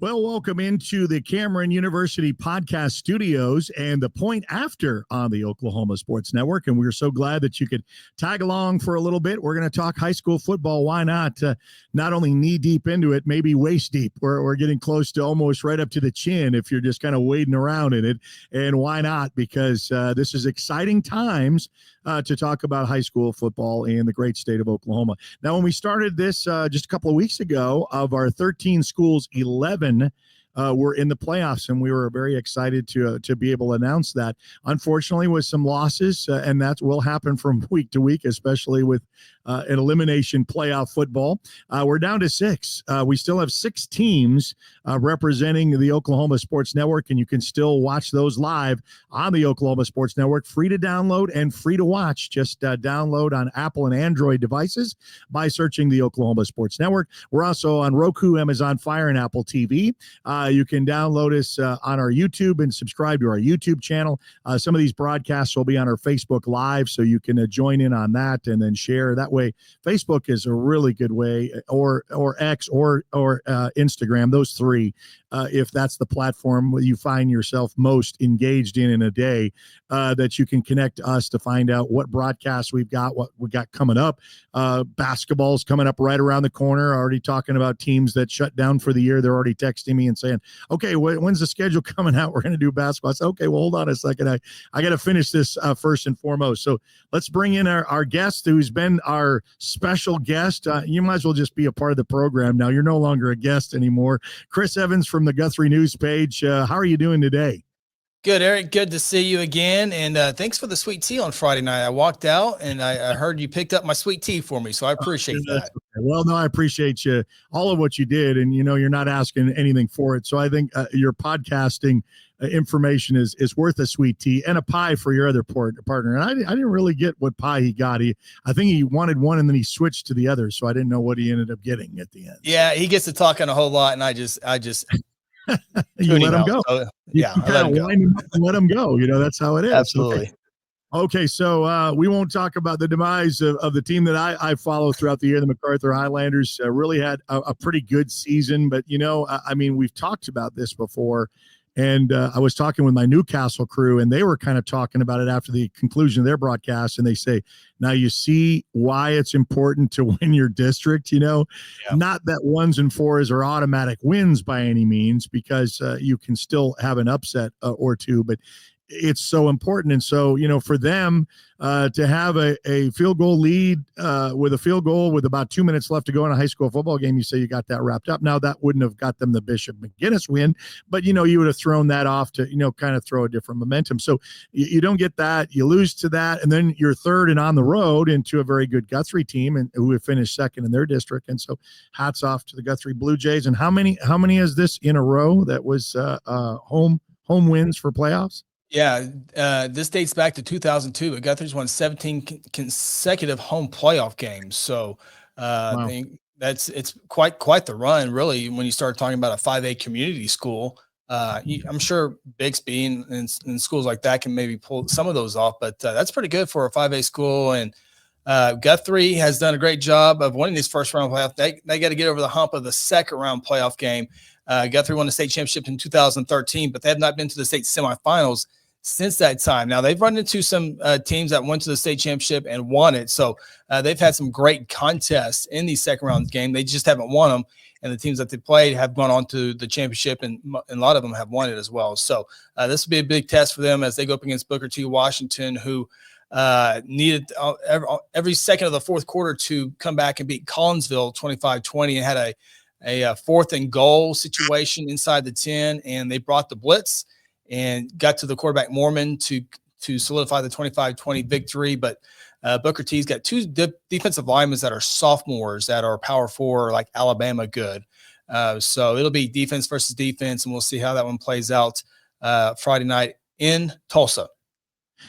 Well, welcome into the Cameron University podcast studios and the point after on the Oklahoma Sports Network. And we're so glad that you could tag along for a little bit. We're going to talk high school football. Why not? Not only knee deep into it, maybe waist deep. We're getting close to almost right up to the chin if you're just kind of wading around in it. And why not? Because this is exciting times to talk about high school football in the great state of Oklahoma. Now, when we started this just a couple of weeks ago, of our 13 schools, 11 were in the playoffs, and we were very excited to be able to announce that. Unfortunately, with some losses, and that will happen from week to week, especially with an elimination playoff football. We're down to 6. We still have 6 teams representing the Oklahoma Sports Network, and you can still watch those live on the Oklahoma Sports Network, free to download and free to watch. Just download on Apple and Android devices by searching the Oklahoma Sports Network. We're also on Roku, Amazon Fire, and Apple TV. You can download us on our YouTube and subscribe to our YouTube channel. Some of these broadcasts will be on our Facebook Live, so you can join in on that and then share. That way, Facebook is a really good way, or X or Instagram, those three, if that's the platform you find yourself most engaged in a day, that you can connect to us to find out what broadcasts we've got, what we got coming up. Basketball's coming up right around the corner. Already talking about teams that shut down for the year. They're already texting me and saying, okay, when's the schedule coming out? We're going to do basketball. I said, okay, well, hold on a second. I got to finish this first and foremost. So let's bring in our guest, who's been our special guest. You might as well just be a part of the program now. You're no longer a guest anymore. Chris Evans from the Guthrie News Page. How are you doing today? Good, Eric. Good to see you again. And thanks for the sweet tea on Friday night. I walked out and I heard you picked up my sweet tea for me. So I appreciate that. Okay. Well, no, I appreciate you, all of what you did. And, you're not asking anything for it. So I think your podcasting information is worth a sweet tea and a pie for your other partner. And I didn't really get what pie he got. I think he wanted one and then he switched to the other. So I didn't know what he ended up getting at the end. Yeah, he gets to talking a whole lot. And I just you let him go. So, yeah, let him go. That's how it is. Absolutely. Okay, so we won't talk about the demise of the team that I follow throughout the year. The MacArthur Highlanders really had a pretty good season. But, we've talked about this before. And I was talking with my Newcastle crew, and they were kind of talking about it after the conclusion of their broadcast. And they say, now you see why it's important to win your district, Not that 1s and 4s are automatic wins by any means, because you can still have an upset or two, but it's so important. And so, for them to have a field goal lead with a field goal with about 2 minutes left to go in a high school football game, you say you got that wrapped up. Now, that wouldn't have got them the Bishop McGinnis win, but, you would have thrown that off to, kind of throw a different momentum. So you don't get that. You lose to that. And then you're third and on the road into a very good Guthrie team, and who have finished second in their district. And so hats off to the Guthrie Blue Jays. And how many is this in a row that was home wins for playoffs? Yeah, this dates back to 2002. Guthrie's won 17 consecutive home playoff games. So Wow. it's quite the run, really, when you start talking about a 5A community school. I'm sure Bixby and schools like that can maybe pull some of those off, but that's pretty good for a 5A school. And Guthrie has done a great job of winning these first round playoff. They got to get over the hump of the second round playoff game. Guthrie won the state championship in 2013, but they have not been to the state semifinals since that time. Now, they've run into some teams that went to the state championship and won it. So they've had some great contests in these second round game. They just haven't won them. And the teams that they played have gone on to the championship, and a lot of them have won it as well. So this will be a big test for them as they go up against Booker T. Washington, who needed every second of the fourth quarter to come back and beat Collinsville 25-20, and had a fourth and goal situation inside the 10, and they brought the blitz and got to the quarterback Mormon to solidify the 25-20 victory. But Booker T's got 2 defensive linemen that are sophomores that are power 4, like Alabama good. So it'll be defense versus defense, and we'll see how that one plays out Friday night in Tulsa.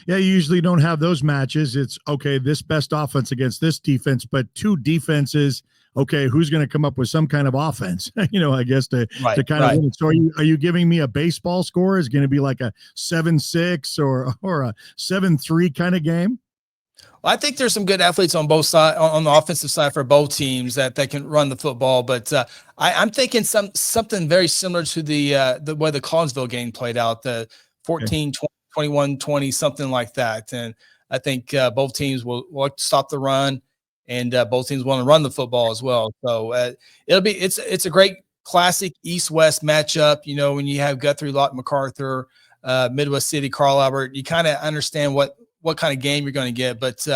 Yeah, you usually don't have those matches. It's, okay, this best offense against this defense, but 2 defenses, okay, who's going to come up with some kind of offense, I guess to kind of win it. So are you giving me a baseball score? Is it going to be like a 7-6 or a 7-3 kind of game? I think there's some good athletes on both sides, on the offensive side for both teams that can run the football. But I'm thinking something very similar to the way the Collinsville game played out, the 14, 20, 21, 20, something like that. And I think both teams will stop the run, and both teams want to run the football as well. So it's a great classic East-West matchup. You know, when you have Guthrie, Lawton, MacArthur, Midwest City, Carl Albert, you kind of understand what kind of game you're going to get. But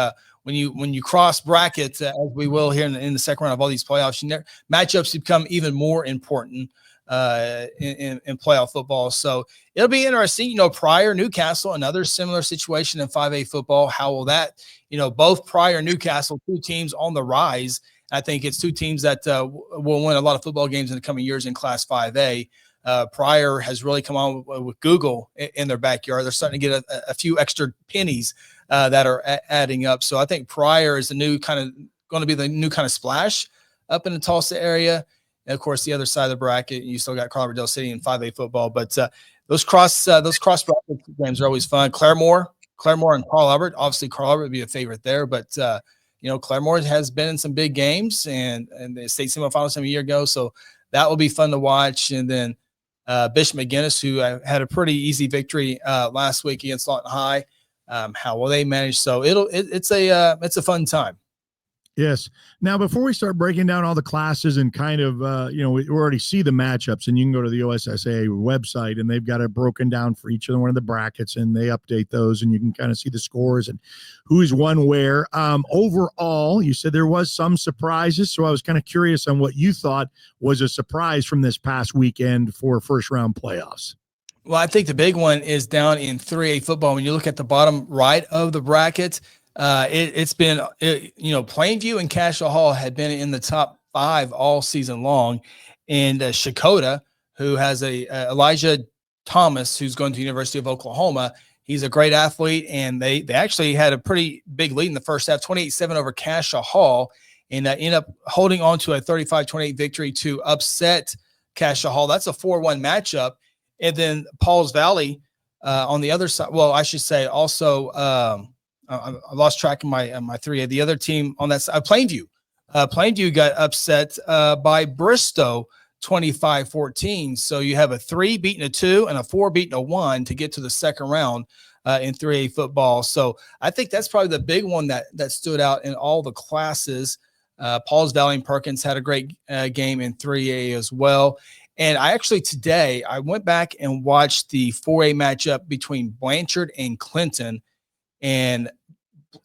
when you cross brackets, as we will here in the second round of all these playoffs, matchups become even more important in playoff football. So it'll be interesting. You know, Pryor, Newcastle, another similar situation in 5A football. How will that, both Pryor, Newcastle, two teams on the rise. I think it's two teams that will win a lot of football games in the coming years in Class 5A. Pryor has really come on with Google in their backyard. They're starting to get a few extra pennies that are adding up. So I think Pryor is going to be the new kind of splash up in the Tulsa area. And of course, the other side of the bracket, you still got Colorado City in 5A football. But those cross bracket games are always fun. Claremore and Carl Albert. Obviously, Carl Albert would be a favorite there, but Claremore has been in some big games and the state semifinals a year ago. So that will be fun to watch. And then Bishop McGinnis, who had a pretty easy victory last week against Lawton High. How will they manage? So it's a fun time. Yes. Now, before we start breaking down all the classes and kind of, we already see the matchups, and you can go to the OSSA website and they've got it broken down for each of one of the brackets, and they update those, and you can kind of see the scores and who's won where. Overall, you said there was some surprises, so I was kind of curious on what you thought was a surprise from this past weekend for first round playoffs. Well, I think the big one is down in 3A football. When you look at the bottom right of the bracket, it's been, Plainview and Cassia Hall had been in the top 5 all season long. And Shakota, who has Elijah Thomas, who's going to the University of Oklahoma, he's a great athlete. And they actually had a pretty big lead in the first half, 28-7 over Cassia Hall, and ended up holding on to a 35-28 victory to upset Cassia Hall. That's a 4-1 matchup. And then Pauls Valley on the other side. Well, I should say also, I lost track of my 3A. The other team on that side, Plainview. Plainview got upset by Bristow 25-14. So you have a 3 beating a 2 and a 4 beating a 1 to get to the second round in 3A football. So I think that's probably the big one that stood out in all the classes. Pauls Valley and Perkins had a great game in 3A as well. And today I went back and watched the 4A matchup between Blanchard and Clinton. And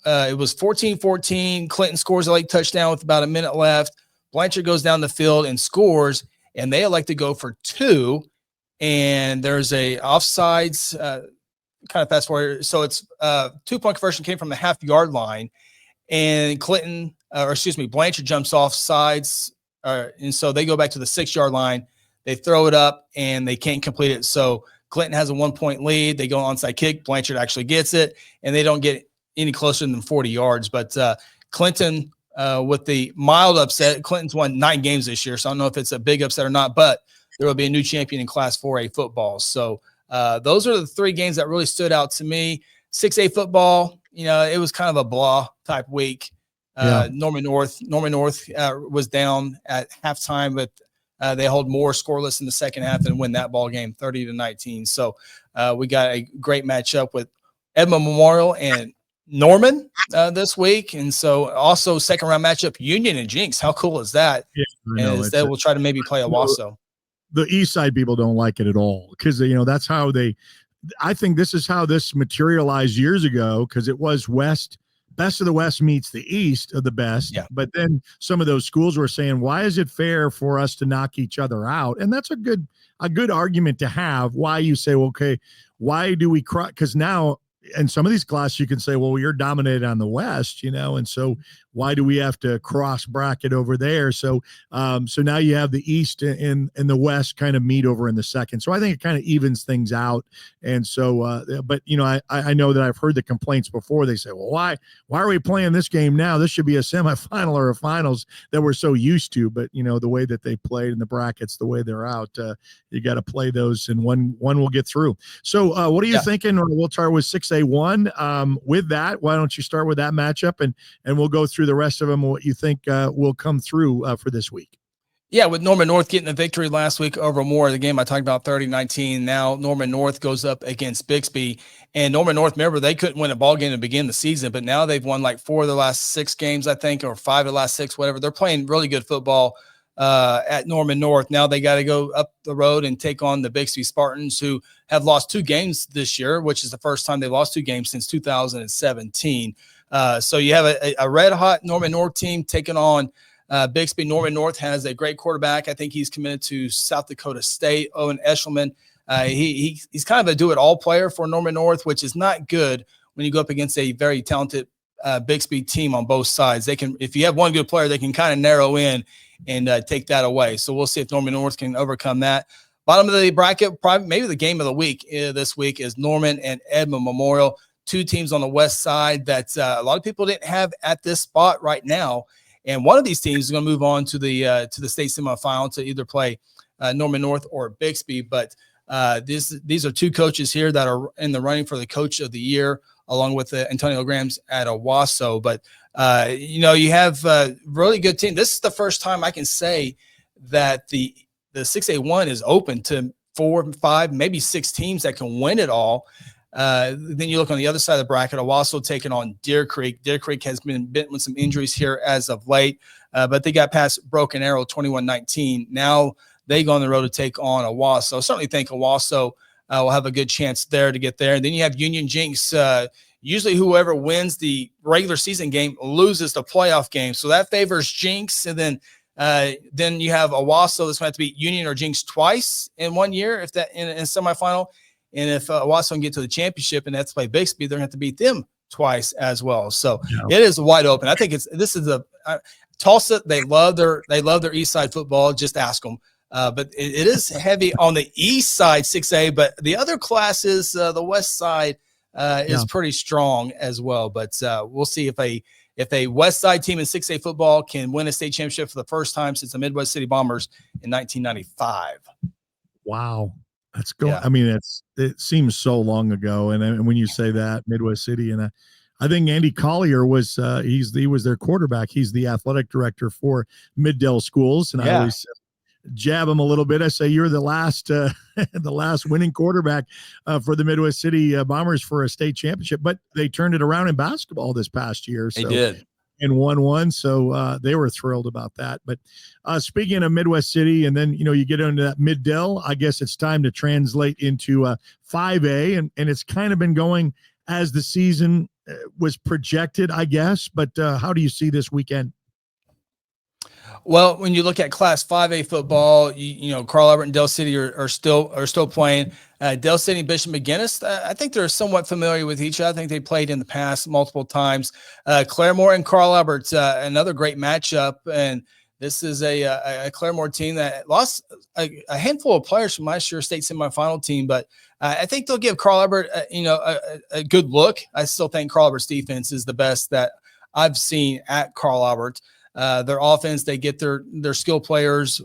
it was 14-14. Clinton scores a late touchdown with about a minute left. Blanchard goes down the field and scores, and they elect to go for 2. And there's a offsides, kind of fast forward. So it's 2-point conversion came from the half-yard line, and Blanchard jumps off sides. And so they go back to the 6-yard line. They throw it up, and they can't complete it. So Clinton has a 1-point lead. They go onside kick. Blanchard actually gets it, and they don't get any closer than 40 yards. But Clinton, with the mild upset, Clinton's won 9 games this year, so I don't know if it's a big upset or not, but there will be a new champion in Class 4A football. So those are the 3 games that really stood out to me. 6A football, it was kind of a blah type week. Norman North was down at halftime, but they hold more scoreless in the second half and win that ball game 30-19. So we got a great matchup with Edmond Memorial and Norman this week. And so also second round matchup, Union and Jinx. How cool is that? Yeah, and instead we'll try to maybe play a Wasso. The East Side people don't like it at all because, that's how I think this is how this materialized years ago, because it was best of the West meets the East of the best. Yeah. But then some of those schools were saying, why is it fair for us to knock each other out? And that's a good argument to have. Why you say, well, okay, why do we cry? Because now in some of these classes you can say, well, you're dominated on the West, and so why do we have to cross bracket over there? So so now you have the East and the West kind of meet over in the second. So I think it kind of evens things out. And so, but I know that I've heard the complaints before. They say, well, why are we playing this game now? This should be a semifinal or a finals that we're so used to. But the way that they played in the brackets, the way they're out, you got to play those, and one will get through. So what are you thinking? We'll start with 6A1. With that, why don't you start with that matchup, and we'll go through the rest of them, what you think will come through for this week. Yeah, with Norman North getting a victory last week over Moore, the game I talked about 30-19. Now Norman North goes up against Bixby, and Norman North, remember, they couldn't win a ball game to begin the season, but now they've won like 4 of the last 6 games, I think, or 5 of the last 6, whatever. They're playing really good football at Norman North. Now they got to go up the road and take on the Bixby Spartans, who have lost 2 games this year, which is the first time they've lost 2 games since 2017. So you have a red-hot Norman North team taking on Bixby. Norman North has a great quarterback. I think he's committed to South Dakota State, Owen Eshelman. He's kind of a do-it-all player for Norman North, which is not good when you go up against a very talented Bixby team on both sides. They can, if you have one good player, they can kind of narrow in and take that away. So we'll see if Norman North can overcome that. Bottom of the bracket, probably maybe the game of the week this week is Norman and Edmond Memorial. 2 teams on the west side that a lot of people didn't have at this spot right now. And one of these teams is going to move on to the state semifinal to either play Norman North or Bixby. But these are 2 coaches here that are in the running for the coach of the year, along with Antonio Grams at Owasso. But you have a really good team. This is the first time I can say that the 6A1 is open to 4, 5, maybe 6 teams that can win it all. Then you look on the other side of the bracket, Owasso taking on Deer Creek. Deer Creek has been bitten with some injuries here as of late, but they got past Broken Arrow 21-19. Now they go on the road to take on Owasso. Certainly think Owasso will have a good chance there to get there. And then you have Union Jinx. Usually whoever wins the regular season game loses the playoff game. So that favors Jinx. And then you have Owasso that's going to have to beat Union or Jinx twice in 1 year, if that in semifinal. And if Owasso can get to the championship and that's play Bixby, they're going to have to beat them twice as well. So It is wide open. I think this is Tulsa. They love their East Side football. Just ask them. But it is heavy on the East Side 6A. But the other classes, the West Side is pretty strong as well. But we'll see if a West Side team in 6A football can win a state championship for the first time since the Midwest City Bombers in 1995. Wow. That's going. Yeah. I mean, it seems so long ago. And when you say that, Midwest City, and I think Andy Collier was he was their quarterback. He's the athletic director for Middale Schools, and I always jab him a little bit. I say you're the last winning quarterback for the Midwest City Bombers for a state championship. But they turned it around in basketball this past year. So. They did. And won. So they were thrilled about that. But speaking of Midwest City, and then, you get into that Middale, I guess it's time to translate into 5A. And it's kind of been going as the season was projected, I guess. But how do you see this weekend? Well, when you look at Class 5A football, Carl Albert and Dale City are still playing. Dale City and Bishop McGuinness, I think they're somewhat familiar with each other. I think they played in the past multiple times. Claremore and Carl Albert, another great matchup. And this is a Claremore team that lost a handful of players from last year's state semifinal team, but I think they'll give Carl Albert, a good look. I still think Carl Albert's defense is the best that I've seen at Carl Albert. Their offense, they get their skill players,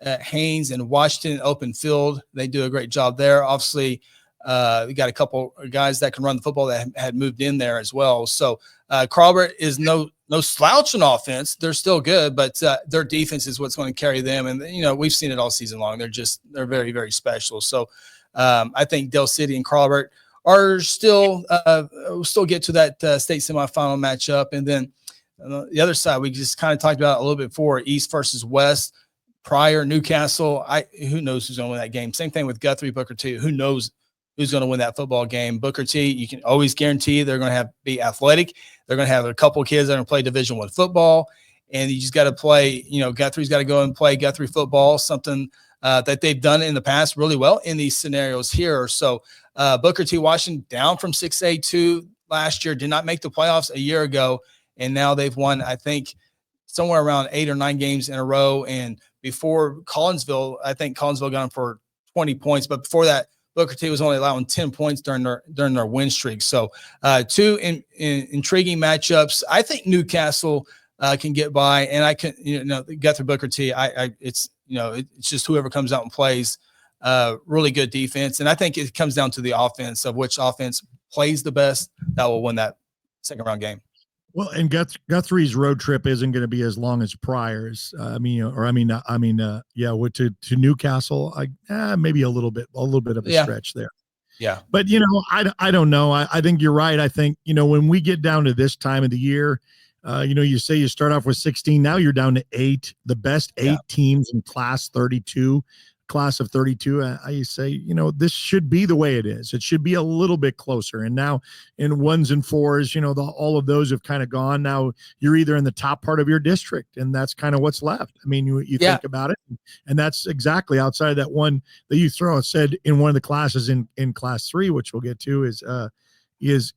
Haynes and Washington, open field. They do a great job there. Obviously, we got a couple of guys that can run the football that had moved in there as well. So Carl Albert is no slouch in offense. They're still good, but their defense is what's going to carry them. And, we've seen it all season long. They're very, very special. So I think Dale City and Carl Albert are still get to that state semifinal matchup. And then on the other side, we just kind of talked about it a little bit before, East versus West, Pryor, Newcastle. Who knows who's going to win that game? Same thing with Guthrie, Booker T. Who knows who's going to win that football game? Booker T, you can always guarantee they're going to be athletic. They're going to have a couple of kids that are going to play Division I football, and you just got to play. Guthrie's got to go and play Guthrie football, something that they've done in the past really well in these scenarios here. So Booker T. Washington down from 6A2 last year, did not make the playoffs a year ago. and now they've won, I think, somewhere around 8 or 9 games in a row. And before Collinsville, I think Collinsville got them for 20 points, but before that, Booker T was only allowing 10 points during their win streak. So 2 intriguing matchups. I think Newcastle can get by, and I can, Guthrie Booker T. It's just whoever comes out and plays really good defense. And I think it comes down to the offense, of which offense plays the best, that will win that second round game. Well, and Guthrie's road trip isn't going to be as long as Pryor's. To Newcastle, maybe a little bit of a stretch there. Yeah. But, I don't know. I think you're right. I think, when we get down to this time of the year, you say you start off with 16, now you're down to 8, the best 8 teams in class of 32. I say, this should be the way it is. It should be a little bit closer. And now in 1s and 4s, all of those have kind of gone. Now you're either in the top part of your district, and that's kind of what's left. I mean, you think about it, and that's exactly outside of that one that you said in one of the classes in class 3, which we'll get to, is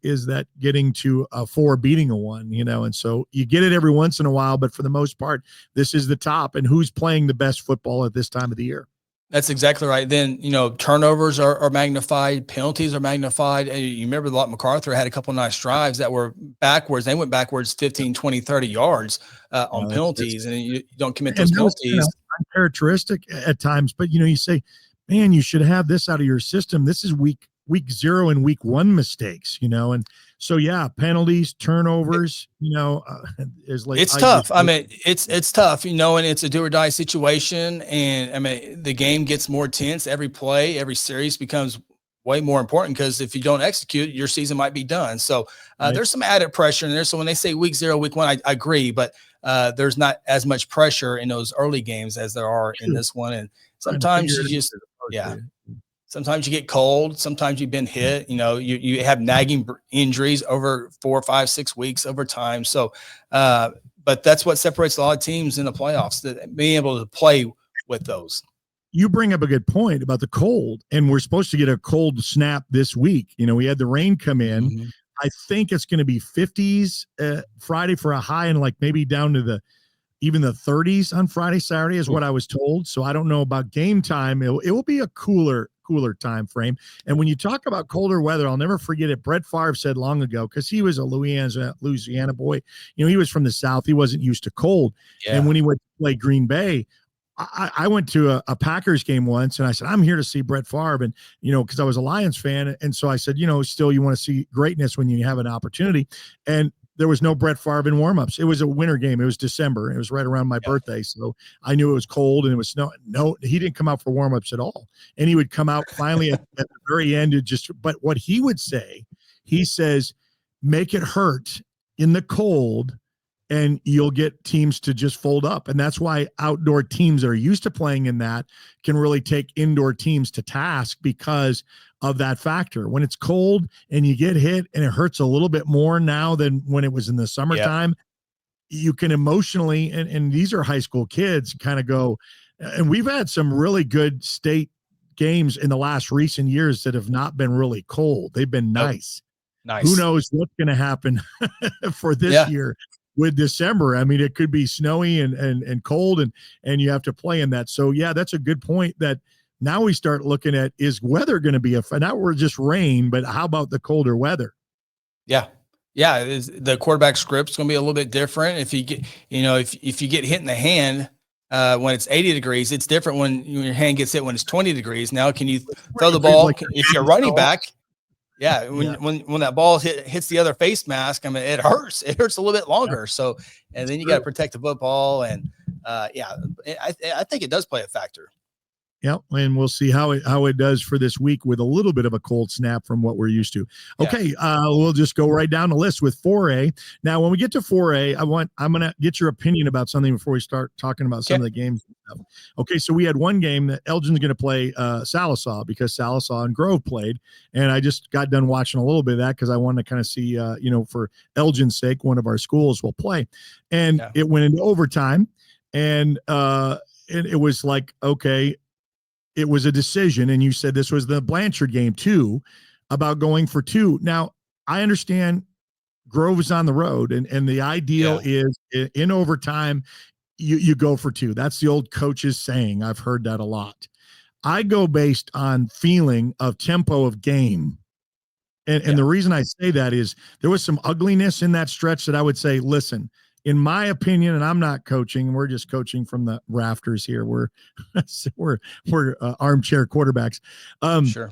that getting to a 4 beating a 1, and so you get it every once in a while, but for the most part, this is the top. And who's playing the best football at this time of the year? That's exactly right. Then, turnovers are magnified, penalties are magnified. And you remember MacArthur had a couple of nice drives that were backwards. They went backwards 15, 20, 30 yards on penalties, and you don't commit those penalties. Uncharacteristic at times, but you say, man, you should have this out of your system. This is week 0 and week 1 mistakes, and so penalties, turnovers, is like, it's tough. It's tough, and it's a do or die situation. And the game gets more tense. Every play, every series becomes way more important, because if you don't execute, your season might be done. So there's some added pressure in there. So when they say week 0, week 1, I agree, but there's not as much pressure in those early games as there are in this one. And sometimes sometimes you get cold. Sometimes you've been hit. You have nagging injuries over 4, 5, 6 weeks over time. So, but that's what separates a lot of teams in the playoffs, that being able to play with those. You bring up a good point about the cold, and we're supposed to get a cold snap this week. We had the rain come in. Mm-hmm. I think it's going to be 50s Friday for a high, and like maybe down to even the 30s on Friday, Saturday is what I was told. So I don't know about game time. It will be a cooler time frame. And when you talk about colder weather, I'll never forget it. Brett Favre said long ago, because he was a Louisiana boy, he was from the South. He wasn't used to cold. Yeah. And when he went to play Green Bay, I went to a Packers game once, and I said, I'm here to see Brett Favre. And, because I was a Lions fan. And so I said, still you want to see greatness when you have an opportunity. And there was no Brett Favre in warmups. It was a winter game. It was December. It was right around my birthday. So I knew it was cold and it was snow. No, he didn't come out for warmups at all. And he would come out finally at the very end. But what he would say, he says, make it hurt in the cold, and you'll get teams to just fold up. And that's why outdoor teams that are used to playing in that can really take indoor teams to task, because of that factor. When it's cold and you get hit and it hurts a little bit more now than when it was in the summertime, you can emotionally, and these are high school kids, kind of go, and we've had some really good state games in the last recent years that have not been really cold. They've been nice. Who knows what's going to happen for this year with December? I mean, it could be snowy and cold, and you have to play in that. So that's a good point, that now we start looking at, is weather going to be now we're just rain, but how about the colder weather? Yeah. The quarterback script's going to be a little bit different. If you get, if you get hit in the hand when it's 80 degrees, it's different when your hand gets hit when it's 20 degrees. Now, can you throw the ball if you're running back? Yeah, when that ball hits the other face mask, it hurts. It hurts a little bit longer. So, and then you got to protect the football, and I think it does play a factor. Yeah, and we'll see how it does for this week with a little bit of a cold snap from what we're used to. Okay, we'll just go right down the list with 4A. Now, when we get to 4A, I'm going to get your opinion about something before we start talking about some of the games. Okay, so we had one game that Elgin's going to play Salisaw, because Salisaw and Grove played, and I just got done watching a little bit of that because I wanted to kind of see, for Elgin's sake, one of our schools will play. And it went into overtime, and it was like, okay, it was a decision, and you said this was the Blanchard game too, about going for 2. Now, I understand Grove is on the road, and the ideal is in overtime, you go for two. That's the old coach's saying. I've heard that a lot. I go based on feeling of tempo of game. And the reason I say that is there was some ugliness in that stretch that I would say, listen, in my opinion, and I'm not coaching, we're just coaching from the rafters here. We're armchair quarterbacks. Sure.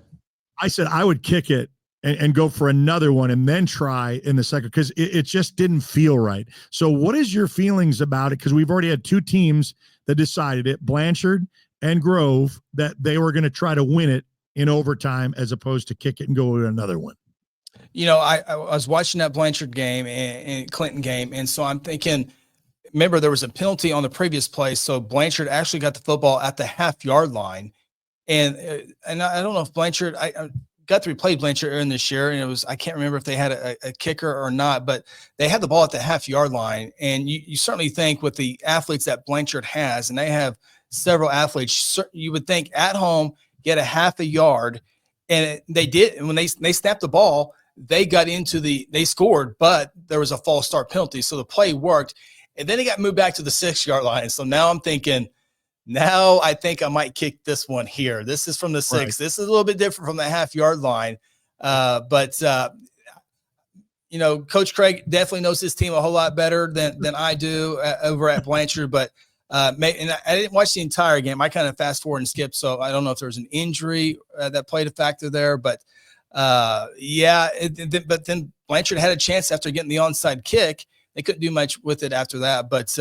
I said I would kick it and go for another one and then try in the second, because it just didn't feel right. So what is your feelings about it? Because we've already had two teams that decided it, Blanchard and Grove, that they were going to try to win it in overtime as opposed to kick it and go to another one. I was watching that Blanchard game and Clinton game, and so I'm thinking, remember there was a penalty on the previous play, so Blanchard actually got the football at the half-yard line, and I don't know if Blanchard, Guthrie played Blanchard in this year, and I can't remember if they had a kicker or not, but they had the ball at the half-yard line, and you certainly think with the athletes that Blanchard has, and they have several athletes, you would think at home get a half a yard, and they did. And when they snapped the ball, they scored, but there was a false start penalty. So the play worked. And then it got moved back to the 6-yard line. So now I'm thinking, I think I might kick this one here. This is from the 6. Right. This is a little bit different from the half-yard line. But Coach Craig definitely knows his team a whole lot better than I do over at Blanchard. But and I didn't watch the entire game. I kind of fast forward and skipped. So I don't know if there was an injury that played a factor there. But but then Blanchard had a chance after getting the onside kick. They couldn't do much with it after that. But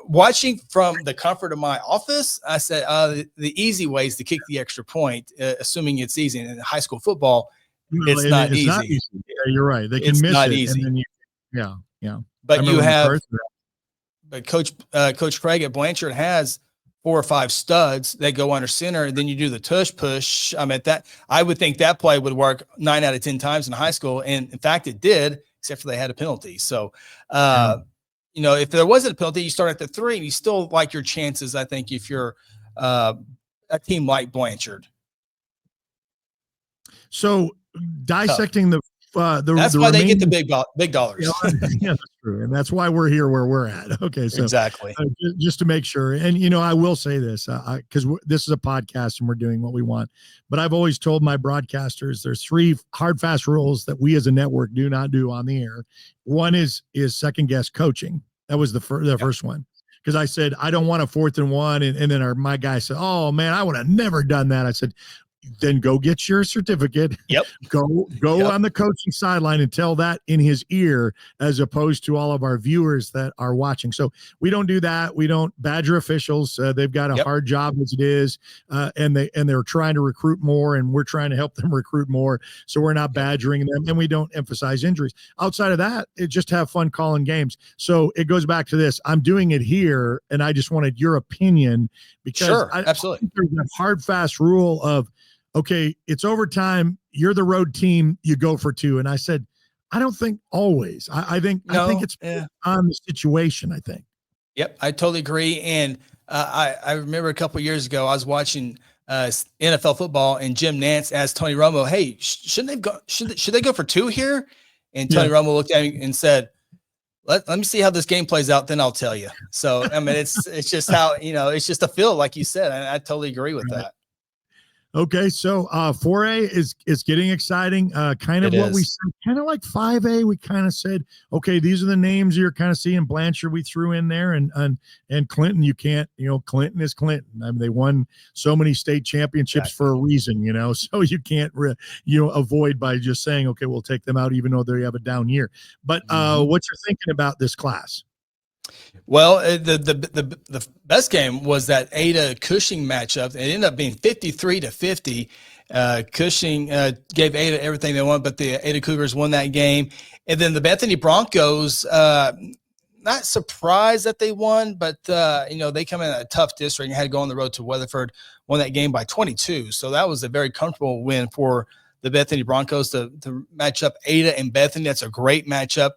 watching from the comfort of my office, I said the easy way is to kick the extra point, assuming it's easy. And in high school football, it's not easy. Yeah, you're right. They can miss not it. Easy. And then But you have, but Coach Craig at Blanchard has 4 or 5 studs that go under center, and then you do the tush push. I would think that play would work 9 out of 10 times in high school, and in fact, it did, except for they had a penalty. So, if there wasn't a penalty, you start at the 3, and you still like your chances. I think if you're a team like Blanchard. So dissecting that's why they get the big dollars. Yeah, that's true, and that's why we're here where we're at. Okay, so exactly, just to make sure. And I will say this because this is a podcast and we're doing what we want. But I've always told my broadcasters there's 3 hard, fast rules that we as a network do not do on the air. One is second guess coaching. That was the first one. Because I said I don't want a 4th and 1, and then my guy said, "Oh man, I would have never done that." I said, then go get your certificate. Yep. Go on the coaching sideline and tell that in his ear, as opposed to all of our viewers that are watching. So we don't do that. We don't badger officials. They've got a hard job as it is, and they're trying to recruit more, and we're trying to help them recruit more. So we're not badgering them, and we don't emphasize injuries. Outside of that, just have fun calling games. So it goes back to this. I'm doing it here, and I just wanted your opinion because absolutely. There's a hard, fast rule of, okay, it's overtime. You're the road team. You go for 2. And I said, I don't think always. I think it's on the situation, I think. Yep, I totally agree. And I remember a couple of years ago, I was watching NFL football, and Jim Nantz asked Tony Romo, "Hey, shouldn't they go? Should they go for 2 here?" And Tony Romo looked at him and said, Let me see how this game plays out, then I'll tell you. So it's just how it's just a feel, like you said. I totally agree with that. Okay, so 4A is getting exciting. Kind of what we said, kind of like 5A. We kind of said, okay, these are the names you're kind of seeing. Blanchard we threw in there, and Clinton. You can't, Clinton is Clinton. I mean, they won so many state championships for a reason, so you can't avoid by just saying, okay, we'll take them out, even though they have a down year. But what you're thinking about this class? Well, the best game was that Ada Cushing matchup. It ended up being 53-50. Cushing gave Ada everything they wanted, but the Ada Cougars won that game. And then the Bethany Broncos, not surprised that they won, but they come in a tough district and had to go on the road to Weatherford, won that game by 22. So that was a very comfortable win for the Bethany Broncos to match up Ada and Bethany. That's a great matchup.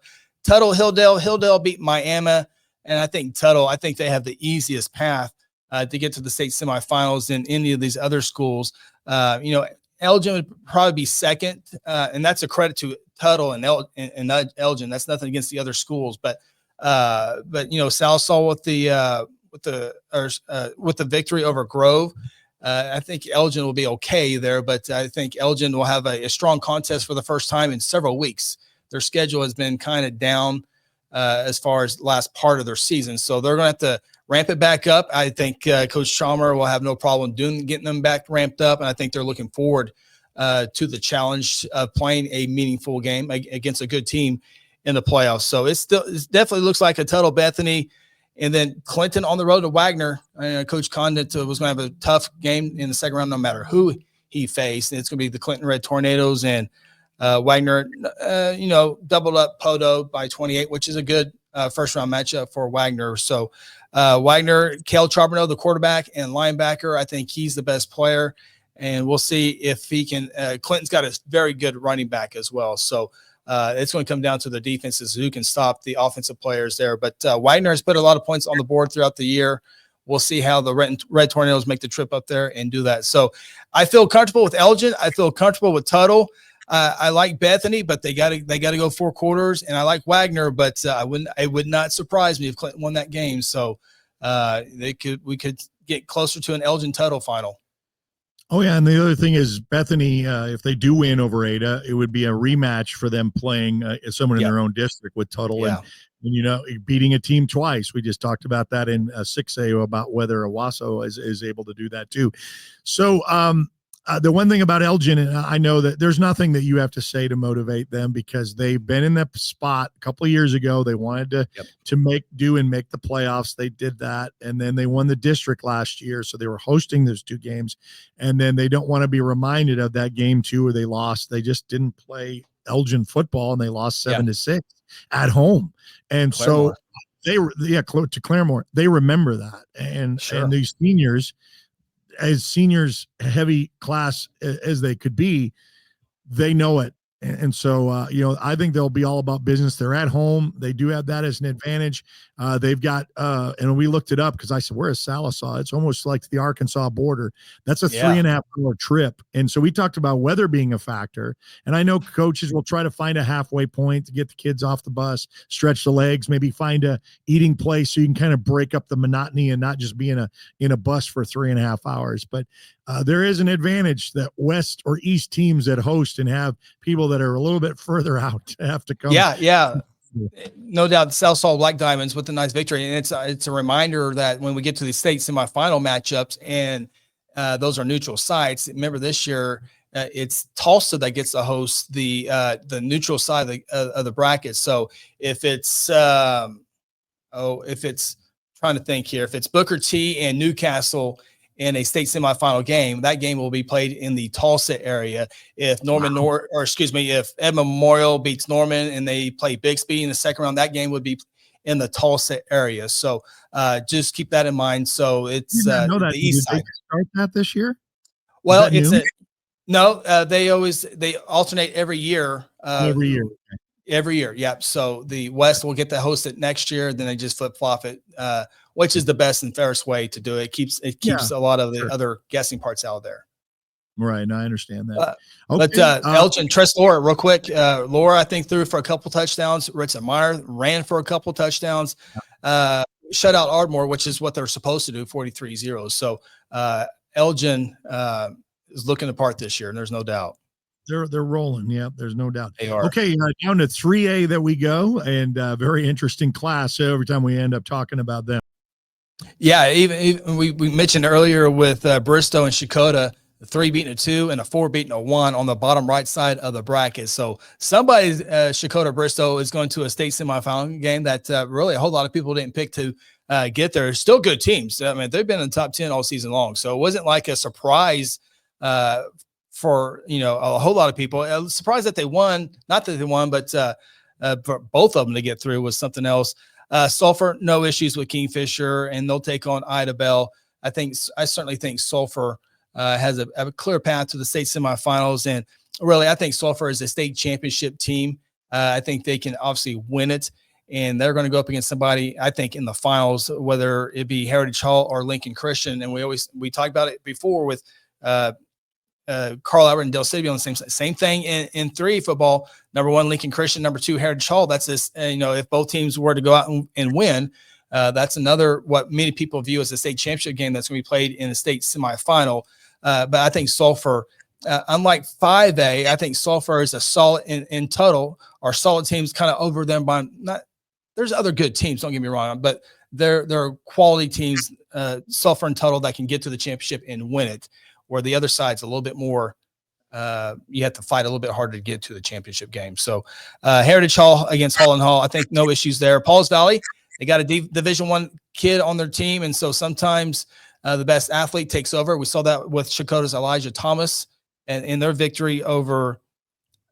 Tuttle, Hilldale beat Miami. And I think they have the easiest path to get to the state semifinals than any of these other schools. Elgin would probably be second, and that's a credit to Tuttle and Elgin. That's nothing against the other schools, but Salsaw with the victory over Grove. I think Elgin will be okay there, but I think Elgin will have a strong contest for the first time in several weeks. Their schedule has been kind of down as far as last part of their season, so they're going to have to ramp it back up. I think Coach Chalmer will have no problem getting them back ramped up, and I think they're looking forward to the challenge of playing a meaningful game against a good team in the playoffs. So it definitely looks like a Tuttle Bethany. And then Clinton on the road to Wagner. Coach Condit was going to have a tough game in the second round, no matter who he faced. And it's going to be the Clinton Red Tornadoes, and Wagner, doubled up Podo by 28, which is a good first round matchup for Wagner. So Wagner, Cale Charbonneau, the quarterback and linebacker, I think he's the best player. And we'll see if he can. Clinton's got a very good running back as well. So it's going to come down to the defenses who can stop the offensive players there. But Wagner has put a lot of points on the board throughout the year. We'll see how the Red Tornadoes make the trip up there and do that. So I feel comfortable with Elgin. I feel comfortable with Tuttle. I like Bethany, but they got to go 4 quarters. And I like Wagner, but it would not surprise me if Clinton won that game. So we could get closer to an Elgin Tuttle final. Oh, yeah, and the other thing is Bethany, if they do win over Ada, it would be a rematch for them playing someone in their own district with Tuttle and beating a team twice. We just talked about that in 6A about whether Owasso is able to do that too. So the one thing about Elgin, and I know that there's nothing that you have to say to motivate them because they've been in that spot a couple of years ago. They wanted to make the playoffs. They did that. And then they won the district last year. So they were hosting those 2 games. And then they don't want to be reminded of that game 2 where they lost. They just didn't play Elgin football and they lost 7-6 at home. And Claremore. So to Claremore, they remember that. And these seniors, as seniors, heavy class as they could be, they know it. And so, I think they'll be all about business. They're at home. They do have that as an advantage. They've got, and we looked it up because I said, where is Sallisaw? It's almost like the Arkansas border. That's a 3.5-hour trip. And so we talked about weather being a factor. And I know coaches will try to find a halfway point to get the kids off the bus, stretch the legs, maybe find a eating place so you can kind of break up the monotony and not just be in a bus for 3.5 hours. But there is an advantage that West or East teams that host and have people that are a little bit further out have to come. Yeah. No doubt, Salsaw Black Diamonds with a nice victory. And it's a reminder that when we get to the state semifinal matchups and those are neutral sites, remember this year, it's Tulsa that gets to host the neutral side of the bracket. So if it's trying to think here, if it's Booker T and Newcastle in a state semifinal game, that game will be played in the Tulsa area. If if Edmond Memorial beats Norman and they play Bixby in the second round, that game would be in the Tulsa area. So just keep that in mind. So it's the east side. Start that this year? Well, they alternate every year. Every year. Yep. So the West will get to host it next year. Then they just flip-flop it, which is the best and fairest way to do it. It keeps a lot of the other guessing parts out there. Right. I understand that. But Elgin, Tress Laura, real quick. Laura, I think, threw for a couple touchdowns. Ritza Meyer ran for a couple touchdowns. Shut out Ardmore, which is what they're supposed to do, 43-0. So Elgin is looking the part this year, and there's no doubt. They're rolling. Yeah, there's no doubt. They are. Okay, down to 3A that we go, and very interesting class every time we end up talking about them. Yeah, even we mentioned earlier with Bristow and Shakota, 3 beating a 2 and a 4 beating a 1 on the bottom right side of the bracket. So somebody, Shakota Bristow, is going to a state semifinal game that really a whole lot of people didn't pick to get there. Still good teams. I mean, they've been in the top 10 all season long. So it wasn't like a surprise for a whole lot of people. Surprised that they won, not that they won, but for both of them to get through was something else. Sulphur, no issues with Kingfisher, and they'll take on Ida Bell. I certainly think Sulphur has a clear path to the state semifinals, and really, I think Sulphur is a state championship team. I think they can obviously win it, and they're going to go up against somebody, I think, in the finals, whether it be Heritage Hall or Lincoln Christian. And we talked about it before with Carl Albert and Dale City on the same thing in 3 football. Number 1, Lincoln Christian. Number 2, Heritage Hall. That's this. If both teams were to go out and win, that's another what many people view as a state championship game that's going to be played in the state semifinal. But I think Sulphur, unlike 5A, I think Sulphur is a solid in total. Our solid teams kind of over them by not. There's other good teams. Don't get me wrong, but they're quality teams. Sulphur in total that can get to the championship and win it. Where the other side's a little bit more, you have to fight a little bit harder to get to the championship game. So Heritage Hall against Holland Hall, I think no issues there. Pauls Valley, they got a Division I kid on their team, and so sometimes the best athlete takes over. We saw that with Shakota's Elijah Thomas and in their victory over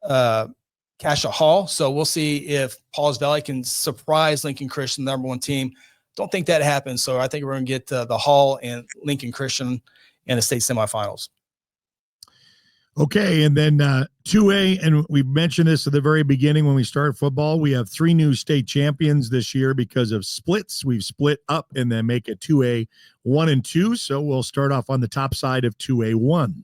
Cassia Hall. So we'll see if Pauls Valley can surprise Lincoln Christian, the number 1 team. Don't think that happens. So I think we're going to get the Hall and Lincoln Christian in the state semifinals. Okay, and then 2A, and we mentioned this at the very beginning when we started football. We have 3 new state champions this year because of splits. We've split up and then make it 2A 1 and 2. So we'll start off on the top side of 2A 1.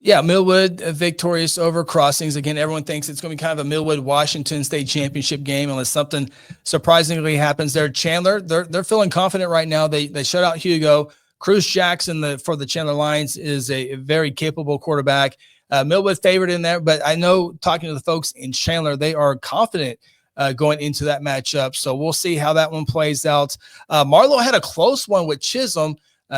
Yeah, Millwood victorious over Crossings. Again, everyone thinks it's going to be kind of a Millwood-Washington state championship game unless something surprisingly happens there. Chandler, they're feeling confident right now. They shut out Hugo. Cruz Jackson for the Chandler Lions is a very capable quarterback. Millwood favored in there, but I know talking to the folks in Chandler, they are confident going into that matchup. So we'll see how that one plays out. Marlowe had a close one with Chisholm.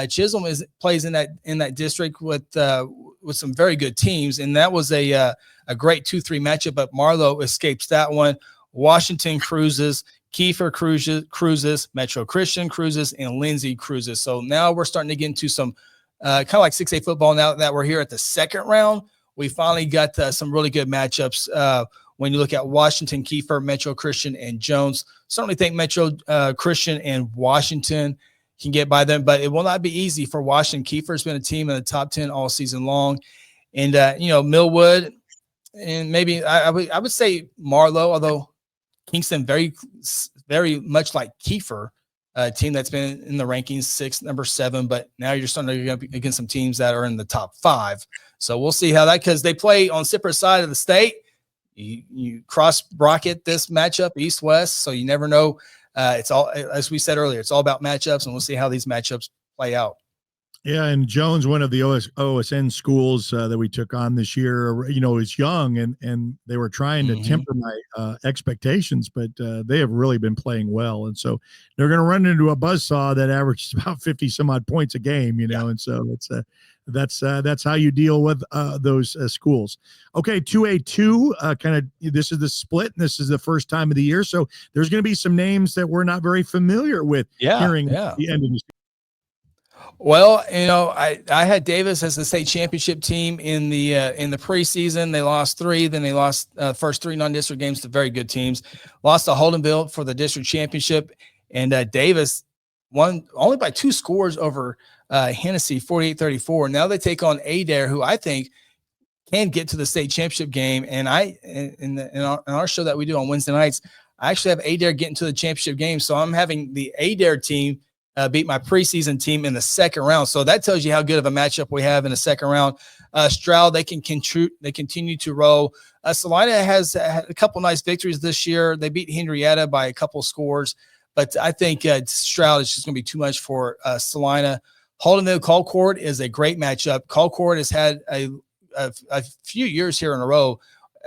Chisholm plays in that district with some very good teams, and that was a great 2-3 matchup. But Marlowe escapes that one. Washington cruises. Kiefer cruises, Metro Christian cruises, and Lindsay cruises. So now we're starting to get into some kind of like 6A football now that we're here at the second round. We finally got some really good matchups when you look at Washington, Kiefer, Metro Christian, and Jones. Certainly think Metro Christian and Washington can get by them, but it will not be easy for Washington. Kiefer's been a team in the top 10 all season long. And, Millwood, and maybe I would say Marlowe, although Kingston, very, very much like Kiefer, a team that's been in the rankings number 7, but now you're starting to go against some teams that are in the top 5. So we'll see how that, because they play on separate side of the state. You cross bracket this matchup east-west, so you never know. It's all, as we said earlier, it's all about matchups, and we'll see how these matchups play out. Yeah, and Jones, one of the OSN schools that we took on this year, is young, and they were trying to temper my expectations, but they have really been playing well. And so they're going to run into a buzzsaw that averages about 50 some odd points a game, and so it's that's how you deal with those schools. Okay, 2A2, kind of this is the split, and this is the first time of the year, so there's going to be some names that we're not very familiar with hearing at the end of this. Well, I had Davis as the state championship team in the preseason. They lost 3, then they lost first 3 non-district games to very good teams. Lost to Holdenville for the district championship, and Davis won only by 2 scores over Hennessy, 48-34. Now they take on Adair, who I think can get to the state championship game. And in our show that we do on Wednesday nights, I actually have Adair getting to the championship game. So I'm having the Adair team beat my preseason team in the second round. So that tells you how good of a matchup we have in the second round. Stroud, they continue to roll. Salina has had a couple nice victories this year. They beat Henrietta by a couple scores, but I think Stroud is just going to be too much for Salina. Holdenville Colcord is a great matchup. Colcord has had a few years here in a row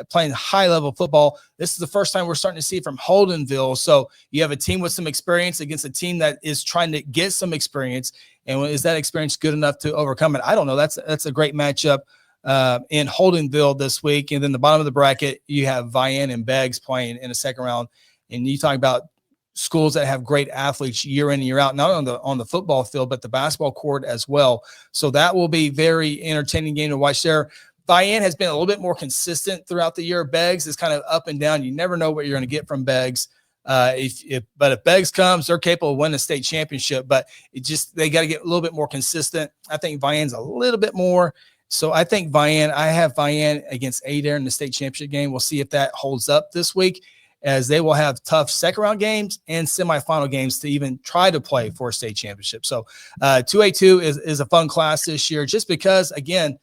playing high-level football. This is the first time we're starting to see it from Holdenville. So you have a team with some experience against a team that is trying to get some experience. And is that experience good enough to overcome it? I don't know. That's a great matchup in Holdenville this week. And then the bottom of the bracket, you have Vian and Beggs playing in the second round. And you talk about schools that have great athletes year in and year out, not on the football field, but the basketball court as well. So that will be very entertaining game to watch there. Vian has been a little bit more consistent throughout the year. Beggs is kind of up and down. You never know what you're going to get from Beggs. But if Beggs comes, they're capable of winning a state championship. But they got to get a little bit more consistent. I think Vian's a little bit more. So I think I have Vian against Adair in the state championship game. We'll see if that holds up this week, as they will have tough second round games and semifinal games to even try to play for a state championship. So 2A2 is a fun class this year, just because, again,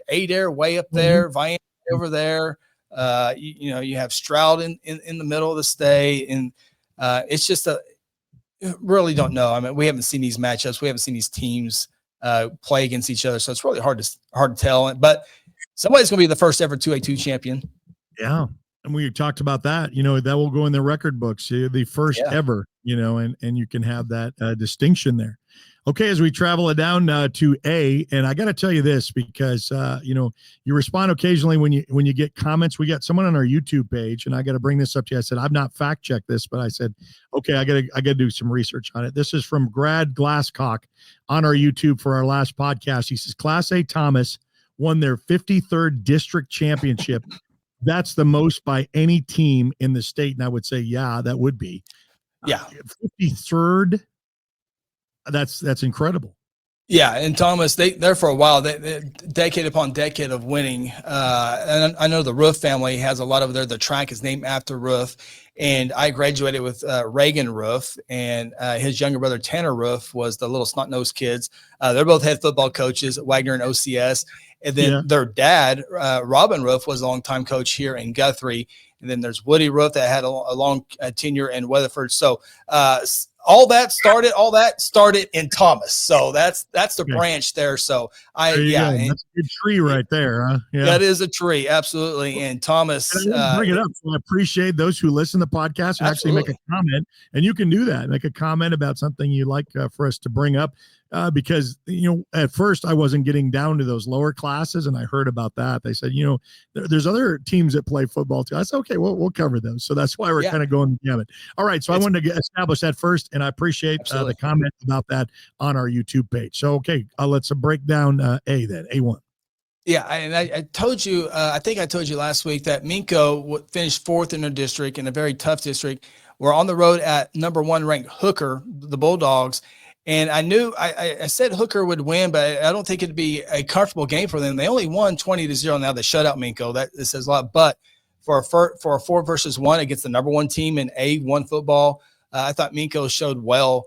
Adair way up there, Vian over there. You have Stroud in the middle of the state, and it's just really don't know. I mean, we haven't seen these matchups. We haven't seen these teams play against each other, so it's really hard to tell. But somebody's going to be the first ever 2A2 champion. Yeah. And we talked about that, that will go in the record books, the first ever, and you can have that distinction there. Okay, as we travel it down to A, and I got to tell you this because you respond occasionally when you get comments. We got someone on our YouTube page, and I got to bring this up to you. I said I've not fact checked this, but I said okay, I got to do some research on it. This is from Grad Glasscock on our YouTube for our last podcast. He says Class A Thomas won their 53rd district championship. That's the most by any team in the state. And I would say, yeah, that would be. 53rd. That's incredible. Yeah, and Thomas, they're for a while, they decade upon decade of winning. And I know the Roof family has a lot of the track is named after Roof. And I graduated with Reagan Roof, and his younger brother Tanner Roof was the little snot-nosed kids. They're both head football coaches at Wagner and OCS. And then their dad, Robin Roof, was a longtime coach here in Guthrie. And then there's Woody Roof that had a long tenure in Weatherford. So all that started in Thomas. So that's the branch there. So that's a good tree right there. Huh? Yeah, that is a tree. Absolutely. And Thomas, bring it up. So I appreciate those who listen to the podcast and actually make a comment, and you can do that. Make a comment about something you'd like for us to bring up. Because, at first I wasn't getting down to those lower classes, and I heard about that. They said, there's other teams that play football too. I said, okay, we'll cover those. So that's why we're kind of going the gamut. All right. So I wanted to establish that first, and I appreciate the comment about that on our YouTube page. So, okay, let's break down A then, A1. Yeah, and I told you, I think I told you last week that Minko finished 4th in their district, in a very tough district. We're on the road at number 1 ranked Hooker, the Bulldogs. And I knew I said Hooker would win, but I don't think it'd be a comfortable game for them. They only won 20-0. Now they shut out Minko. That says a lot. But for a 4-versus-1 against the number 1 team in A1 football, I thought Minko showed well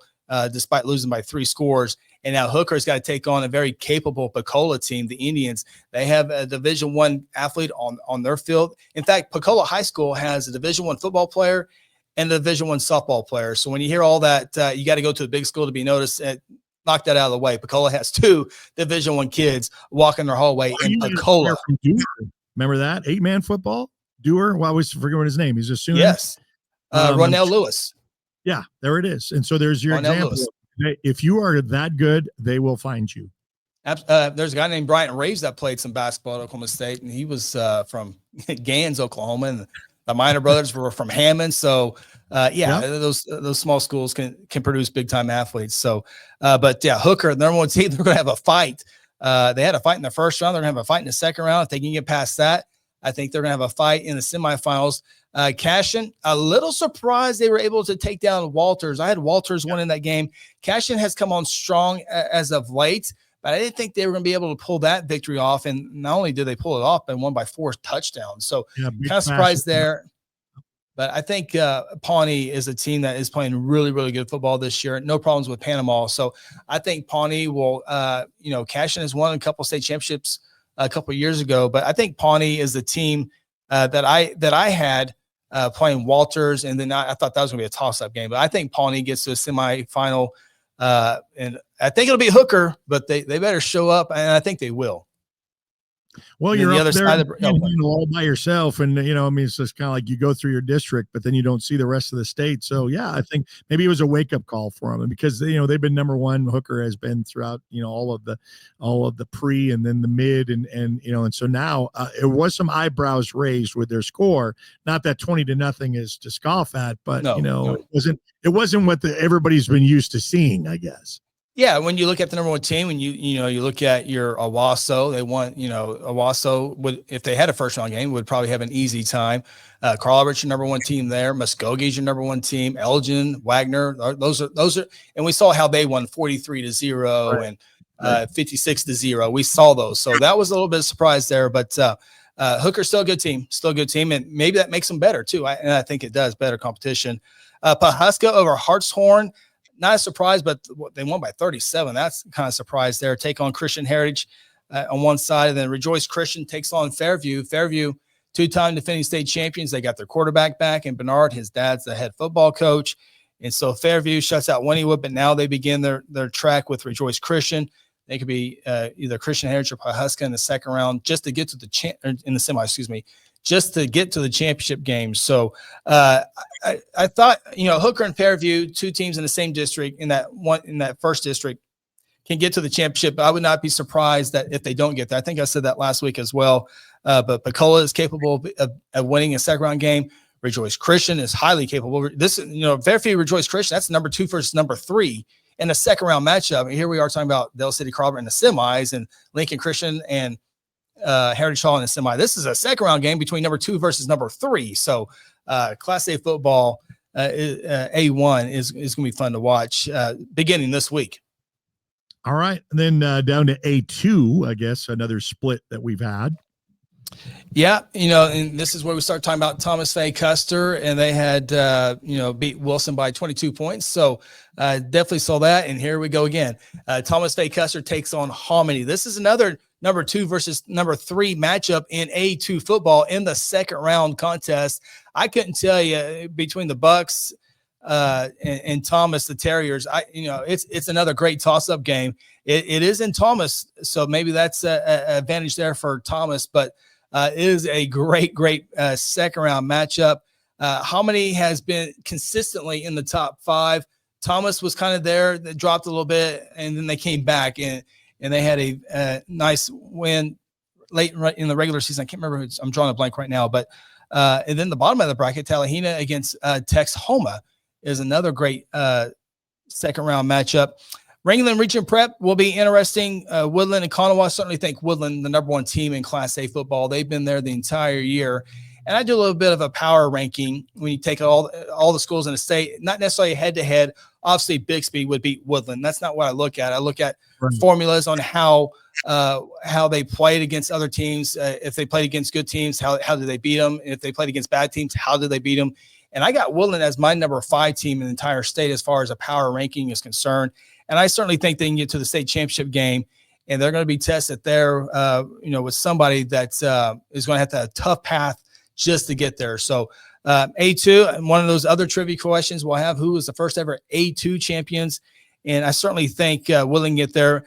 despite losing by 3 scores. And now Hooker's got to take on a very capable Pecola team, the Indians. They have a Division I athlete on their field. In fact, Pecola High School has a Division I football player and the Division I softball player. So when you hear all that, you got to go to a big school to be noticed. Knock that out of the way. Pecola has 2 Division I kids walking their hallway in Pecola. Remember that 8-man football? Dewar? Well, I always forget what his name. He's a Sooner. Yes, Ronell Lewis. Yeah, there it is. And so there's your Ronell example. Lewis. If you are that good, they will find you. There's a guy named Bryant Raves that played some basketball at Oklahoma State, and he was from Gans, Oklahoma, and the minor brothers were from Hammond. So, those small schools can produce big time athletes. So, Hooker, the number 1 team, they're going to have a fight. They had a fight in the first round. They're going to have a fight in the second round. If they can get past that, I think they're going to have a fight in the semifinals. Cashin, a little surprised they were able to take down Walters. I had Walters winning that game. Cashin has come on strong as of late, but I didn't think they were going to be able to pull that victory off. And not only did they pull it off, but won by 4 touchdowns. So kind of surprised there. But I think Pawnee is a team that is playing really, really good football this year. No problems with Panama. So I think Pawnee will, Cashin has won a couple state championships a couple of years ago. But I think Pawnee is the team that I had playing Walters. And then I thought that was going to be a toss-up game. But I think Pawnee gets to a semifinal. And I think it'll be Hooker, but they better show up, and I think they will. Well, you're up there all by yourself, and it's just kind of like you go through your district, but then you don't see the rest of the state. So yeah, I think maybe it was a wake up call for them, and because they've been number 1. Hooker has been throughout all of the pre and then the mid, and so now it was some eyebrows raised with their score. Not that 20-0 is to scoff at, but it wasn't what everybody's been used to seeing, I guess. Yeah, when you look at the number 1 team, when you look at your Owasso, they won. Owasso would, if they had a first round game, would probably have an easy time. Carl Albert's your number 1 team there. Muskogee's your number 1 team. Elgin, Wagner, those are, and we saw how they won 43-0 and 56-0. We saw those, so that was a little bit of surprise there. But Hooker's still a good team, and maybe that makes them better too. I think it does, better competition. Pawhuska over Hartshorn. Not a surprise, but they won by 37. That's kind of surprise there. Take on Christian Heritage. on one side, and then Rejoice Christian takes on Fairview. Fairview, two-time defending state champions. They got their quarterback back, and Bernard, his dad's the head football coach. And so Fairview shuts out Wynnewood, but now they begin their track with Rejoice Christian. They could be either Christian Heritage or Pawhuska in the second round just to get to the in the semi, just to get to the championship game. So I thought, Hooker and Fairview, two teams in the same district in that first district, can get to the championship. But I would not be surprised that if they don't get there. I think I said that last week as well. But Picola is capable of winning a second round game. Rejoice Christian is highly capable. This, Fairview Rejoice Christian, that's number 2 versus number 3 in a second round matchup. And here we are talking about Dale City Crawford in the semis and Lincoln Christian and Heritage Hall in the semi. This is a second round game between number 2 versus number 3. So Class A football, A1 is going to be fun to watch beginning this week. All right. And then down to A2, I guess, another split that we've had. Yeah, and this is where we start talking about Thomas Fay Custer, and they had, beat Wilson by 22 points. So definitely saw that. And here we go again. Thomas Fay Custer takes on Hominy. This is another number 2 versus number 3 matchup in A2 football in the second round contest. I couldn't tell you between the Bucks and Thomas, the Terriers. It's another great toss-up game. It is in Thomas, so maybe that's an advantage there for Thomas, but it is a great second round matchup. Hominy has been consistently in the top 5. Thomas was kind of there, they dropped a little bit, and then they came back and they had a nice win late in the regular season. I can't remember I'm drawing a blank right now, but and then the bottom of the bracket, Tallahena against Texhoma is another great second round matchup. Ringling Region Prep will be interesting. Woodland and Kanawha, certainly think Woodland, the number 1 team in Class A football. They've been there the entire year. And I do a little bit of a power ranking when you take all the schools in the state, not necessarily head-to-head. Obviously, Bixby would beat Woodland. That's not what I look at. I look at formulas on how they played against other teams. If they played against good teams, how did they beat them? If they played against bad teams, how did they beat them? And I got Woodland as my number 5 team in the entire state as far as a power ranking is concerned. And I certainly think they can get to the state championship game, and they're going to be tested there, with somebody that is going to have a tough path just to get there. So A2, and one of those other trivia questions we'll have, who was the first ever A2 champions? And I certainly think Woodland get there.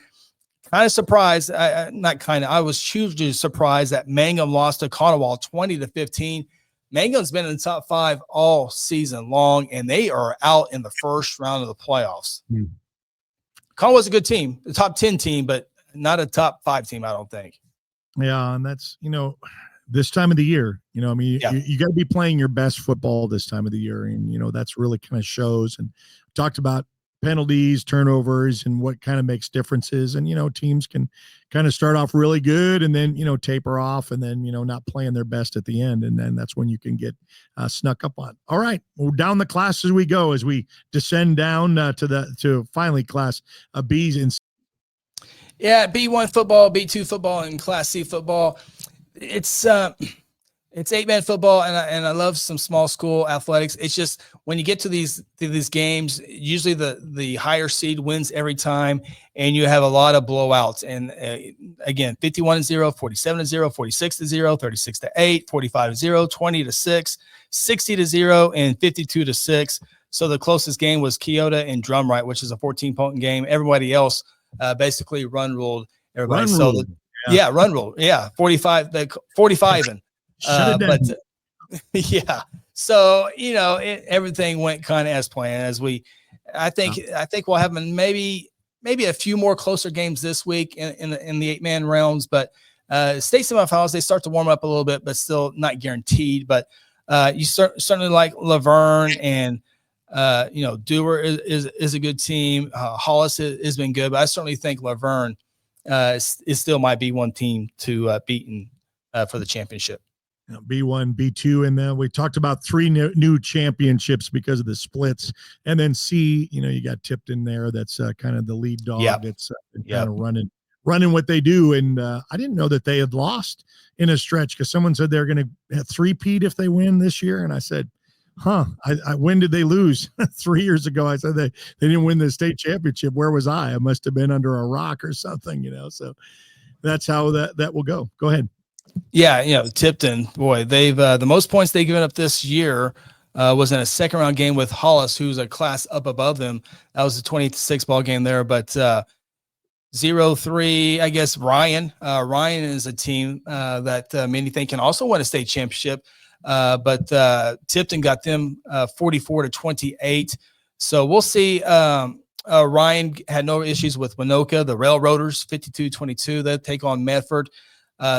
Kind of surprised, I was hugely surprised that Mangum lost to Kanawha 20-15. Mangum's been in the top 5 all season long, and they are out in the first round of the playoffs. Kanawha's a good team, the top 10 team, but not a top 5 team, I don't think. Yeah, and that's, this time of the year, you got to be playing your best football this time of the year. And, that's really kind of shows. And talked about penalties, turnovers, and what kind of makes differences. And, teams can kind of start off really good and then, taper off and then, not playing their best at the end. And then that's when you can get snuck up on. All right. Well, down the class as we go, as we descend down to finally class B's and yeah, B1 football, B2 football, and Class C football. It's 8-man football, and I love some small school athletics. It's just when you get to these games, usually the higher seed wins every time, and you have a lot of blowouts. And again, 51-0, 47-0, 46-0, 36-8, 45-0, 20-6, 60-0, and 52-6. So the closest game was Keota and Drumright, which is a 14-point game. Everybody else basically run ruled everybody. Run ruled. Yeah, 45 and. But yeah, so everything went kind of as planned. I think we'll have maybe a few more closer games this week in the 8-man rounds, but state semifinals, they start to warm up a little bit, but still not guaranteed. But you certainly like Laverne and Dewar is a good team. Hollis has been good, but I certainly think Laverne is still my B1 team to beat for the championship. B1, B2, and then we talked about 3 new championships because of the splits. And then C, you got Tipton there. That's kind of the lead dog. That's kind of running what they do. And I didn't know that they had lost in a stretch because someone said they're going to three-peat if they win this year. And I said, when did they lose? 3 years ago, I said they didn't win the state championship. Where was I? I must have been under a rock or something, So that's how that will go. Go ahead. Yeah, Tipton, boy, they've the most points they've given up this year was in a second round game with Hollis, who's a class up above them. That was a 26 ball game there, but 0-3, I guess. Ryan is a team that many think can also win a state championship, but Tipton got them 44-28. So we'll see. Ryan had no issues with Winoka, the Railroaders, 52-22. They'll take on Medford.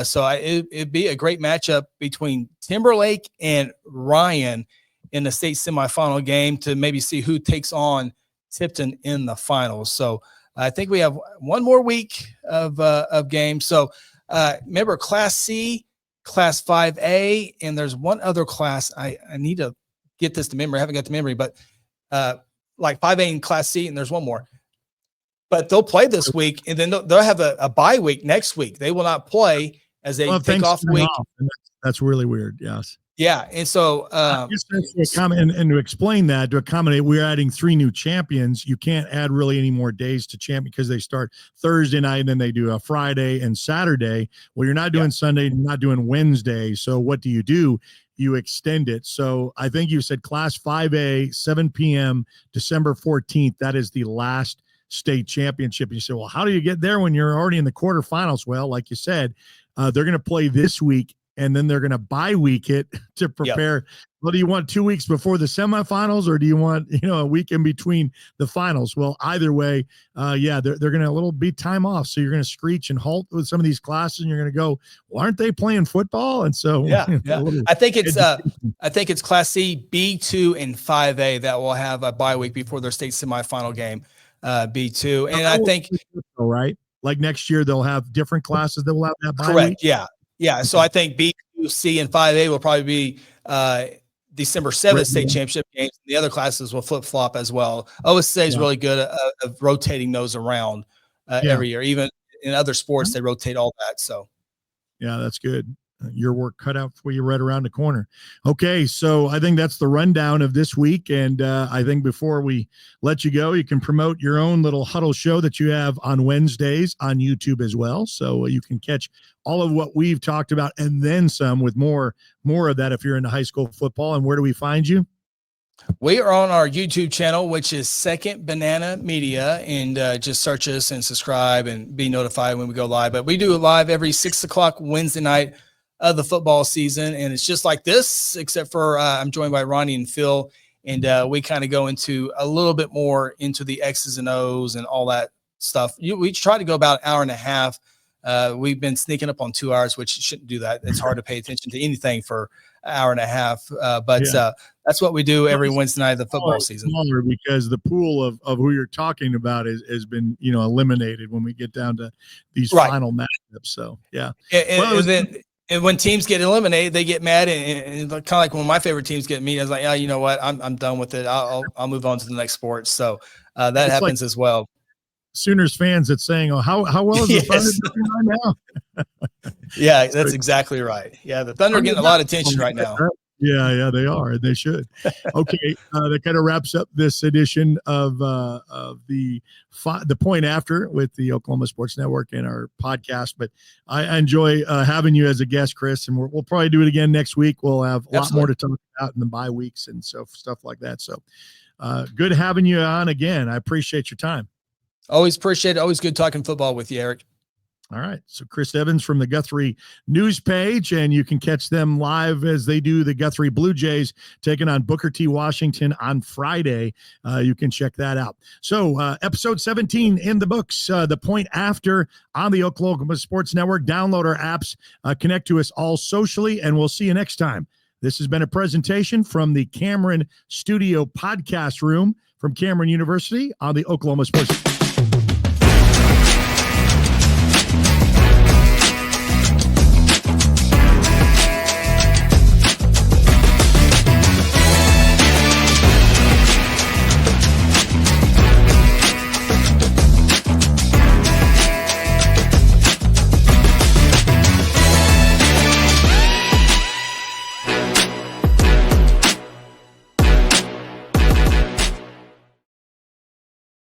So it'd be a great matchup between Timberlake and Ryan in the state semifinal game to maybe see who takes on Tipton in the finals. So I think we have one more week of games. So remember, Class C, Class 5A, and there's one other class. I need to get this to memory. I haven't got the memory, but like 5A and Class C, and there's one more. But they'll play this week, and then they'll have a bye week next week. They will not play as they take off week. That's really weird. Yes. Yeah, and so and to explain that, to accommodate, we're adding 3 new champions. You can't add really any more days to champion because they start Thursday night and then they do a Friday and Saturday. Well, you're not doing Sunday, you're not doing Wednesday. So what do? You extend it. So I think you said Class 5A, 7 p.m., December 14th. That is the last state championship. You say, well, how do you get there when you're already in the quarterfinals? Well, like you said, they're going to play this week, and then they're going to bye week it to prepare. Yep. Well, do you want 2 weeks before the semifinals, or do you want, a week in between the finals? Well, either way, they're going to be time off. So you're going to screech and halt with some of these classes, and you're going to go, well, aren't they playing football? And so, I think it's Class C, B2, and 5A that will have a bye week before their state semifinal game, B2. And I think, right, like next year they'll have different classes that will have that bye correct. week. Yeah. So I think B, C, and 5A will probably be December 7th state championship games. The other classes will flip flop as well. OSN is really good at rotating those around every year. Even in other sports, they rotate all that. So, yeah, that's good. Your work cut out for you right around the corner. Okay, so I think that's the rundown of this week. And I think before we let you go, you can promote your own little huddle show that you have on Wednesdays on YouTube as well. So you can catch all of what we've talked about and then some with more of that if you're into high school football. And where do we find you? We are on our YouTube channel, which is Second Banana Media, and just search us and subscribe and be notified when we go live. But we do it live every 6 o'clock Wednesday night of the football season, and it's just like this, except for I'm joined by Ronnie and Phil, and we kind of go into a little bit more into the X's and O's and all that stuff. We try to go about an hour and a half. We've been sneaking up on 2 hours, which shouldn't do that. It's hard to pay attention to anything for an hour and a half, but that's what we do every Wednesday night of the football season. Because the pool of who you're talking about has been eliminated when we get down to these final matchups. So and when teams get eliminated, they get mad, and kind of like when my favorite teams get me, I was like, you know what, I'm done with it. I'll move on to the next sport. So that happens as well. Sooners fans that's saying, "Oh, how well is the Thunder doing right now?" Yeah, that's exactly right. Yeah, the Thunder are getting a lot of attention right now. Yeah, they are. They should. Okay, that kind of wraps up this edition of the Point After with the Oklahoma Sports Network and our podcast. But I enjoy having you as a guest, Chris, and we'll probably do it again next week. We'll have a lot more to talk about in the bye weeks and stuff like that. So good having you on again. I appreciate your time. Always appreciate it. Always good talking football with you, Eric. All right. So Chris Evans from the Guthrie News Page, and you can catch them live as they do the Guthrie Blue Jays taking on Booker T. Washington on Friday. You can check that out. So episode 17 in the books, The Point After on the Oklahoma Sports Network. Download our apps, connect to us all socially, and we'll see you next time. This has been a presentation from the Cameron Studio Podcast Room from Cameron University on the Oklahoma Sports